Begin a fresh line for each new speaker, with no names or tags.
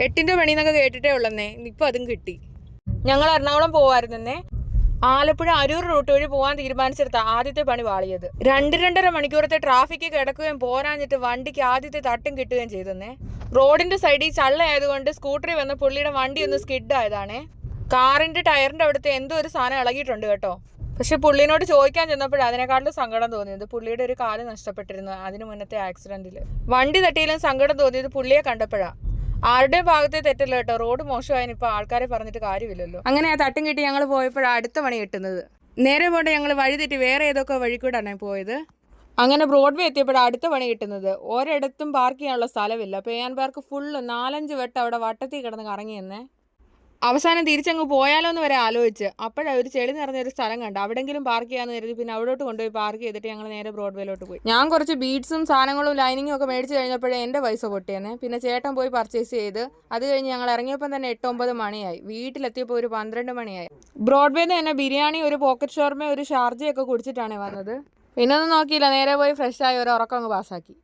8ന്റെ പണി എന്നൊക്കെ കേട്ടിട്ടേ ഉള്ളന്നേ, ഇപ്പം അതും കിട്ടി. ഞങ്ങൾ എറണാകുളം പോവായിരുന്നേ. ആലപ്പുഴ അരൂർ റൂട്ട് വഴി പോകാൻ തീരുമാനിച്ചെടുത്ത ആദ്യത്തെ പണി വാളിയത്. 2-2.5 മണിക്കൂറത്തെ ട്രാഫിക്ക് കിടക്കുകയും പോരാഞ്ഞിട്ട് വണ്ടിക്ക് ആദ്യത്തെ തട്ടും കിട്ടുകയും ചെയ്തെന്നേ. റോഡിന്റെ സൈഡിൽ ചള്ളയായതുകൊണ്ട് സ്കൂട്ടറിൽ വന്ന് പുള്ളിയുടെ വണ്ടി ഒന്ന് സ്കിഡ് ആയതാണേ. കാറിന്റെ ടയറിന്റെ അവിടുത്തെ എന്തോ ഒരു സാധനം ഇളകിയിട്ടുണ്ട് കേട്ടോ. പക്ഷെ പുള്ളിനോട് ചോദിക്കാൻ ചെന്നപ്പോഴും അതിനെക്കാട്ടിലും സങ്കടം തോന്നിയത് പുള്ളിയുടെ ഒരു കാല് നഷ്ടപ്പെട്ടിരുന്നു അതിന് മുന്നത്തെ ആക്സിഡന്റിൽ. വണ്ടി തട്ടിയിലും സങ്കടം തോന്നിയത് പുള്ളിയെ കണ്ടപ്പോഴാണ്. ആരുടെയും ഭാഗത്തെ തെറ്റില്ല കേട്ടോ. റോഡ് മോശമായതിന് ഇപ്പോൾ ആൾക്കാരെ പറഞ്ഞിട്ട് കാര്യമില്ലല്ലോ. അങ്ങനെ ആ തട്ടും കിട്ടി ഞങ്ങൾ പോയപ്പോഴാണ് അടുത്ത പണി കിട്ടുന്നത്. നേരെ പോയിട്ട് ഞങ്ങൾ വഴി തെറ്റി വേറെ ഏതൊക്കെ വഴി കൂടാണ് പോയത്. അങ്ങനെ ബ്രോഡ്വേ എത്തിയപ്പോഴാണ് അടുത്ത പണി കിട്ടുന്നത്. ഒരിടത്തും പാർക്ക് ചെയ്യാനുള്ള സ്ഥലമില്ല. പേയാൻ പാർക്ക് ഫുള്ള് 4-5 വട്ടം അവിടെ വട്ടത്തിൽ കിടന്ന് കറങ്ങി തന്നെ. അവസാനം തിരിച്ചങ്ങ് പോയാലോ എന്ന് വരെ ആലോചിച്ച്. അപ്പോഴാണ് ഒരു ചെളി നിറഞ്ഞൊരു സ്ഥലം കണ്ട് അവിടെങ്കിലും പാർക്ക് ചെയ്യാമെന്ന് കരുതി പിന്നെ അവിടോട്ട് കൊണ്ടുപോയി പാർക്ക് ചെയ്തിട്ട് ഞങ്ങൾ നേരെ ബ്രോഡ്വേയിലോട്ട് പോയി. ഞാൻ കുറച്ച് ബീഡ്സും സാധനങ്ങളും ലൈനിങ്ങും ഒക്കെ മേടിച്ച് കഴിഞ്ഞപ്പോഴേ എൻ്റെ പൈസ പൊട്ടിയെന്നേ. പിന്നെ ചേട്ടൻ പോയി പർച്ചേസ് ചെയ്ത് അത് കഴിഞ്ഞ് ഞങ്ങൾ ഇറങ്ങിയപ്പം തന്നെ 8-9 മണിയായി. വീട്ടിലെത്തിയപ്പോൾ ഒരു 12 മണിയായി. ബ്രോഡ്വേന്ന് തന്നെ ബിരിയാണി, ഒരു പോക്കറ്റ് ഷവർമ, ഒരു ഷാർജയൊക്കെ കുടിച്ചിട്ടാണ് വന്നത്. പിന്നെ ഒന്നും നോക്കിയില്ല, നേരെ പോയി ഫ്രഷായി ഒരു ഉറക്കം അങ്ങ് പാസ്സാക്കി.